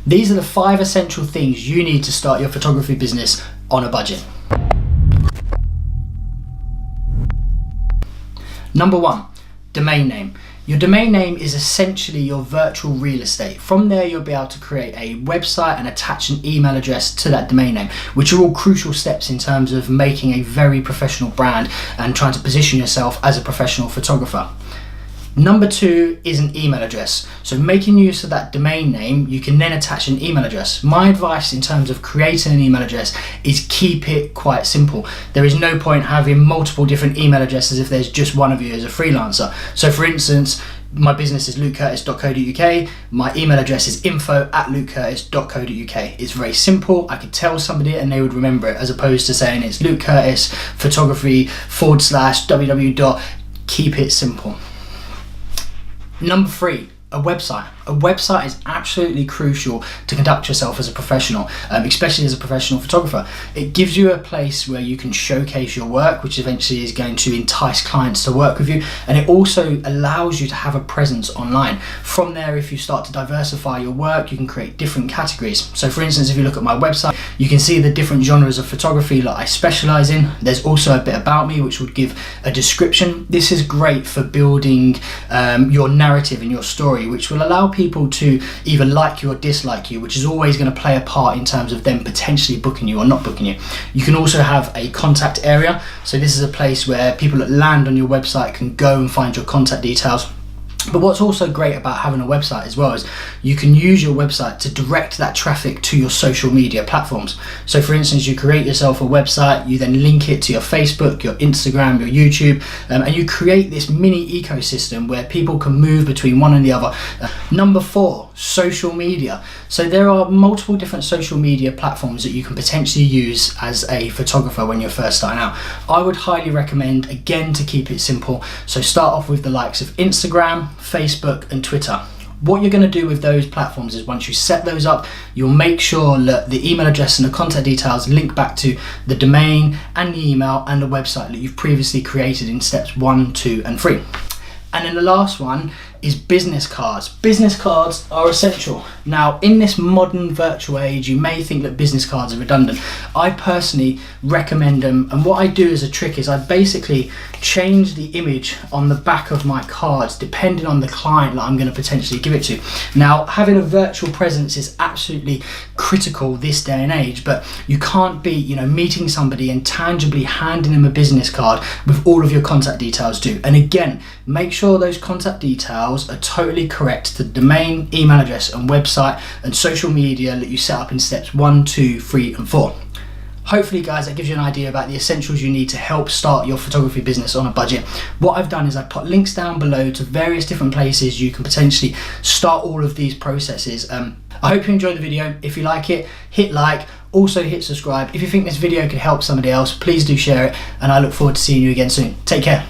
These are the 5 essential things you need to start your photography business on a budget. Number 1, domain name. Your domain name is essentially your virtual real estate. From there, you'll be able to create a website and attach an email address to that domain name, which are all crucial steps in terms of making a very professional brand and trying to position yourself as a professional photographer. Number 2 is an email address. So making use of that domain name, you can then attach an email address. My advice in terms of creating an email address is keep it quite simple. There is no point having multiple different email addresses if there's just one of you as a freelancer. So for instance, my business is lukecurtis.co.uk. My email address is info@lukecurtis.co.uk. It's very simple. I could tell somebody and they would remember it, as opposed to saying it's Luke Curtis photography /www. Keep it simple. Number 3, a website. A website is absolutely crucial to conduct yourself as a professional, especially as a professional photographer. It gives you a place where you can showcase your work, which eventually is going to entice clients to work with you, and it also allows you to have a presence online. From there, if you start to diversify your work, you can create different categories. So for instance, if you look at my website, you can see the different genres of photography that I specialize in. There's also a bit about me, which would give a description. This is great for building your narrative and your story, which will allow people to either like you or dislike you, which is always going to play a part in terms of them potentially booking you or not booking you. You can also have a contact area. So this is a place where people that land on your website can go and find your contact details. But what's also great about having a website as well is you can use your website to direct that traffic to your social media platforms. So for instance, you create yourself a website, you then link it to your Facebook, your Instagram, your YouTube, and you create this mini ecosystem where people can move between one and the other. Number 4, social media. So there are multiple different social media platforms that you can potentially use as a photographer when you're first starting out. I would highly recommend, again, to keep it simple. So start off with the likes of Instagram, Facebook and Twitter. What you're going to do with those platforms is once you set those up, you'll make sure that the email address and the contact details link back to the domain and the email and the website that you've previously created in steps 1, 2 and 3. And then the last one is business cards. Business cards are essential. Now, in this modern virtual age, you may think that business cards are redundant. I personally recommend them, and what I do as a trick is I basically change the image on the back of my cards depending on the client that I'm going to potentially give it to. Now, having a virtual presence is absolutely critical this day and age, but you can't be, meeting somebody and tangibly handing them a business card with all of your contact details too. And again, make sure those contact details are totally correct to the domain, email address and website and social media that you set up in steps 1, 2, 3 and 4. Hopefully guys, that gives you an idea about the essentials you need to help start your photography business on a budget. What I've done is I put links down below to various different places you can potentially start all of these processes. I hope you enjoyed the video. If you like it, hit like, also hit subscribe. If you think this video could help somebody else, please do share it, and I look forward to seeing you again soon. Take care.